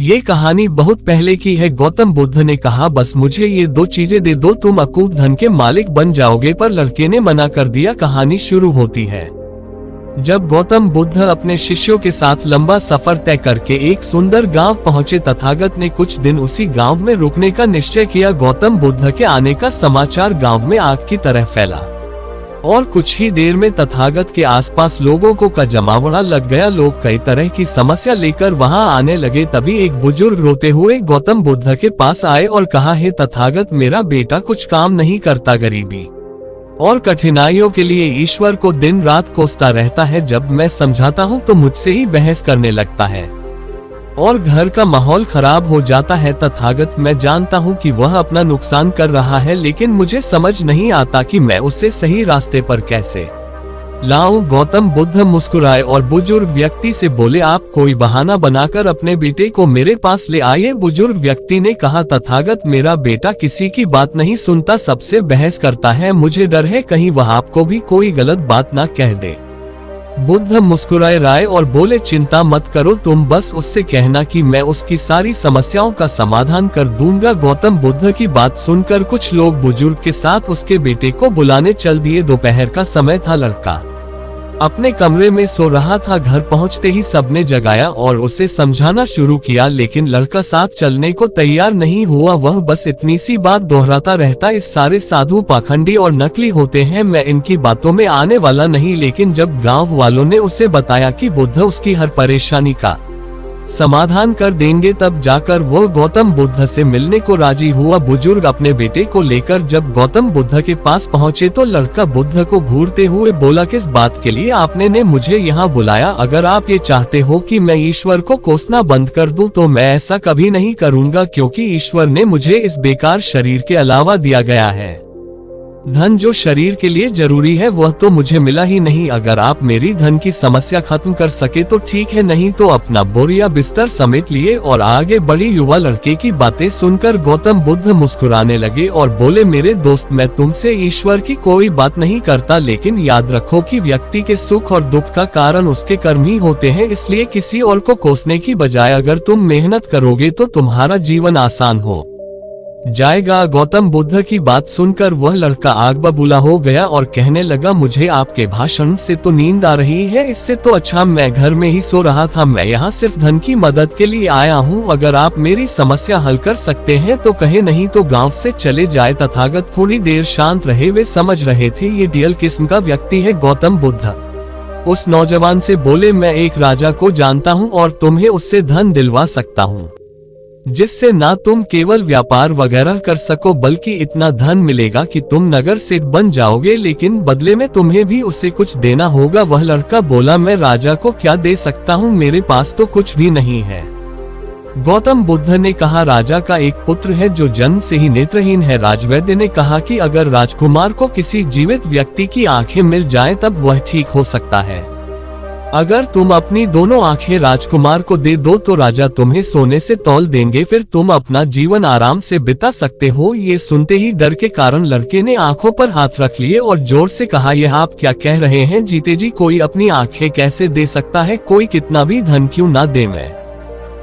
ये कहानी बहुत पहले की है। गौतम बुद्ध ने कहा, बस मुझे ये 2 चीजें दे दो, तुम अकूत धन के मालिक बन जाओगे। पर लड़के ने मना कर दिया। कहानी शुरू होती है जब गौतम बुद्ध अपने शिष्यों के साथ लंबा सफर तय करके एक सुंदर गांव पहुंचे। तथागत ने कुछ दिन उसी गांव में रुकने का निश्चय किया। गौतम बुद्ध के आने का समाचार गांव में आग की तरह फैला और कुछ ही देर में तथागत के आसपास लोगों को का जमावड़ा लग गया। लोग कई तरह की समस्या लेकर वहां आने लगे। तभी एक बुजुर्ग रोते हुए गौतम बुद्ध के पास आए और कहा, हे तथागत, मेरा बेटा कुछ काम नहीं करता, गरीबी और कठिनाइयों के लिए ईश्वर को दिन रात कोसता रहता है। जब मैं समझाता हूँ तो मुझसे ही बहस करने लगता है और घर का माहौल खराब हो जाता है। तथागत, मैं जानता हूँ कि वह अपना नुकसान कर रहा है, लेकिन मुझे समझ नहीं आता कि मैं उसे सही रास्ते पर कैसे लाऊं। गौतम बुद्ध मुस्कुराए और बुजुर्ग व्यक्ति से बोले, आप कोई बहाना बनाकर अपने बेटे को मेरे पास ले आइए। बुजुर्ग व्यक्ति ने कहा, तथागत, मेरा बेटा किसी की बात नहीं सुनता, सबसे बहस करता है। मुझे डर है कहीं वह आपको भी कोई गलत बात ना कह दे। बुद्ध मुस्कुराए राय और बोले, चिंता मत करो, तुम बस उससे कहना कि मैं उसकी सारी समस्याओं का समाधान कर दूंगा। गौतम बुद्ध की बात सुनकर कुछ लोग बुजुर्ग के साथ उसके बेटे को बुलाने चल दिए। दोपहर का समय था। लड़का अपने कमरे में सो रहा था। घर पहुंचते ही सबने जगाया और उसे समझाना शुरू किया, लेकिन लड़का साथ चलने को तैयार नहीं हुआ। वह बस इतनी सी बात दोहराता रहता, इस सारे साधु पाखंडी और नकली होते हैं, मैं इनकी बातों में आने वाला नहीं। लेकिन जब गांव वालों ने उसे बताया कि बुद्ध उसकी हर परेशानी का समाधान कर देंगे, तब जाकर वो गौतम बुद्ध से मिलने को राजी हुआ। बुजुर्ग अपने बेटे को लेकर जब गौतम बुद्ध के पास पहुंचे तो लड़का बुद्ध को घूरते हुए बोला, किस बात के लिए आपने ने मुझे यहाँ बुलाया? अगर आप ये चाहते हो कि मैं ईश्वर को कोसना बंद कर दूं तो मैं ऐसा कभी नहीं करूंगा, क्योंकि ईश्वर ने मुझे इस बेकार शरीर के अलावा दिया गया है। धन जो शरीर के लिए जरूरी है वह तो मुझे मिला ही नहीं। अगर आप मेरी धन की समस्या खत्म कर सके तो ठीक है, नहीं तो अपना बोरिया बिस्तर समेट लिए और आगे बढ़ी। युवा लड़के की बातें सुनकर गौतम बुद्ध मुस्कुराने लगे और बोले, मेरे दोस्त, मैं तुमसे ईश्वर की कोई बात नहीं करता, लेकिन याद रखो कि व्यक्ति के सुख और दुख का कारण उसके कर्म ही होते हैं। इसलिए किसी और को कोसने की बजाय अगर तुम मेहनत करोगे तो तुम्हारा जीवन आसान हो जाएगा। गौतम बुद्ध की बात सुनकर वह लड़का आग बबूला हो गया और कहने लगा, मुझे आपके भाषण से तो नींद आ रही है, इससे तो अच्छा मैं घर में ही सो रहा था। मैं यहाँ सिर्फ धन की मदद के लिए आया हूँ। अगर आप मेरी समस्या हल कर सकते हैं तो कहे, नहीं तो गांव से चले जाए। तथागत थोड़ी देर शांत रहे। वे समझ रहे थे ये डियल किस्म का व्यक्ति है। गौतम बुद्ध उस नौजवान से बोले, मैं एक राजा को जानता हूँ और तुम्हें उससे धन दिलवा सकता हूँ, जिससे ना तुम केवल व्यापार वगैरह कर सको बल्कि इतना धन मिलेगा कि तुम नगर सेठ बन जाओगे, लेकिन बदले में तुम्हें भी उसे कुछ देना होगा। वह लड़का बोला, मैं राजा को क्या दे सकता हूँ, मेरे पास तो कुछ भी नहीं है। गौतम बुद्ध ने कहा, राजा का एक पुत्र है जो जन्म से ही नेत्रहीन है। राजवैद्य ने कहा कि अगर राजकुमार को किसी जीवित व्यक्ति की आंखें मिल जाएं तब वह ठीक हो सकता है। अगर तुम अपनी दोनों आंखें राजकुमार को दे दो तो राजा तुम्हें सोने से तौल देंगे, फिर तुम अपना जीवन आराम से बिता सकते हो। ये सुनते ही डर के कारण लड़के ने आंखों पर हाथ रख लिए और जोर से कहा, यह आप क्या कह रहे हैं जीते जी? कोई अपनी आंखें कैसे दे सकता है? कोई कितना भी धन क्यों ना दे, मैं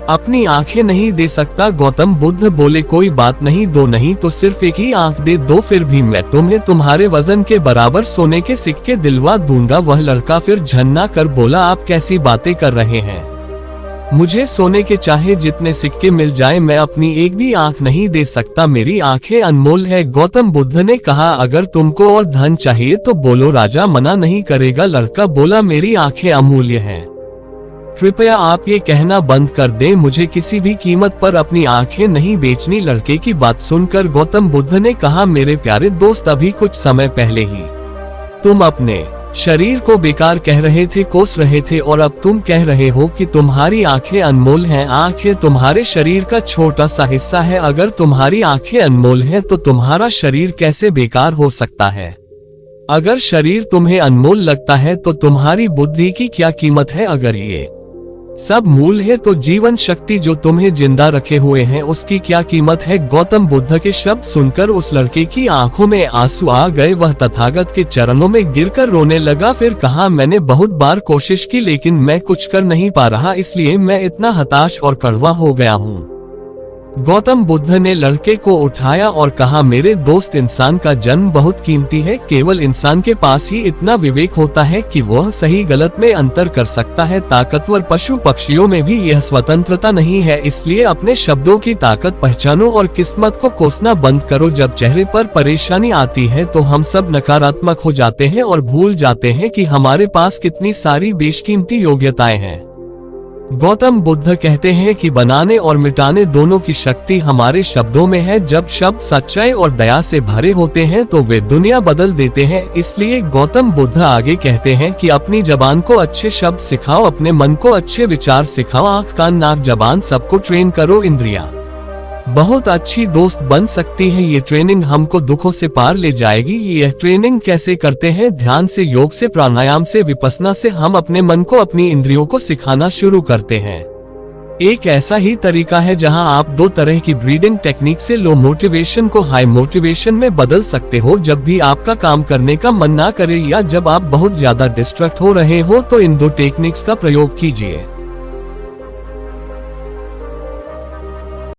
अपनी आंखें नहीं दे सकता। गौतम बुद्ध बोले, कोई बात नहीं, दो नहीं तो सिर्फ एक ही आंख दे दो, फिर भी मैं तुम्हें तुम्हारे वजन के बराबर सोने के सिक्के दिलवा दूंगा। वह लड़का फिर झन्ना कर बोला, आप कैसी बातें कर रहे हैं? मुझे सोने के चाहे जितने सिक्के मिल जाए, मैं अपनी एक भी आंख नहीं दे सकता, मेरी आंखें अनमोल है। गौतम बुद्ध ने कहा, अगर तुमको और धन चाहिए तो बोलो, राजा मना नहीं करेगा। लड़का बोला, मेरी आंखें अमूल्य हैं, कृपया आप ये कहना बंद कर दें, मुझे किसी भी कीमत पर अपनी आंखें नहीं बेचनी। लड़के की बात सुनकर गौतम बुद्ध ने कहा, मेरे प्यारे दोस्त, अभी कुछ समय पहले ही तुम अपने शरीर को बेकार कह रहे थे, कोस रहे थे, और अब तुम कह रहे हो कि तुम्हारी आंखें अनमोल हैं। आंखें तुम्हारे शरीर का छोटा सा हिस्सा है। अगर तुम्हारी आंखें अनमोल हैं तो तुम्हारा शरीर कैसे बेकार हो सकता है? अगर शरीर तुम्हें अनमोल लगता है तो तुम्हारी बुद्धि की क्या कीमत है? अगर ये सब मूल है तो जीवन शक्ति जो तुम्हें जिंदा रखे हुए हैं उसकी क्या कीमत है। गौतम बुद्ध के शब्द सुनकर उस लड़के की आंखों में आंसू आ गए। वह तथागत के चरणों में गिरकर रोने लगा। फिर कहा, मैंने बहुत बार कोशिश की लेकिन मैं कुछ कर नहीं पा रहा, इसलिए मैं इतना हताश और कड़वा हो गया हूँ। गौतम बुद्ध ने लड़के को उठाया और कहा, मेरे दोस्त, इंसान का जन्म बहुत कीमती है। केवल इंसान के पास ही इतना विवेक होता है कि वह सही गलत में अंतर कर सकता है। ताकतवर पशु पक्षियों में भी यह स्वतंत्रता नहीं है। इसलिए अपने शब्दों की ताकत पहचानो और किस्मत को कोसना बंद करो। जब चेहरे पर परेशानी आती है तो हम सब नकारात्मक हो जाते हैं और भूल जाते हैं कि हमारे पास कितनी सारी बेशकीमती योग्यताएं हैं। गौतम बुद्ध कहते हैं कि बनाने और मिटाने दोनों की शक्ति हमारे शब्दों में है। जब शब्द सच्चाई और दया से भरे होते हैं तो वे दुनिया बदल देते हैं। इसलिए गौतम बुद्ध आगे कहते हैं कि अपनी जबान को अच्छे शब्द सिखाओ, अपने मन को अच्छे विचार सिखाओ, आँख कान नाक जबान सबको ट्रेन करो। इंद्रियां बहुत अच्छी दोस्त बन सकती है। ये ट्रेनिंग हमको दुखों से पार ले जाएगी। यह ट्रेनिंग कैसे करते हैं? ध्यान से, योग से, प्राणायाम से, विपस्सना से हम अपने मन को, अपनी इंद्रियों को सिखाना शुरू करते हैं। एक ऐसा ही तरीका है जहां आप दो तरह की ब्रीदिंग टेक्निक से लो मोटिवेशन को हाई मोटिवेशन में बदल सकते हो। जब भी आपका काम करने का मन ना करे या जब आप बहुत ज्यादा डिस्ट्रैक्ट हो रहे हो तो इन दो टेक्निक्स का प्रयोग कीजिए।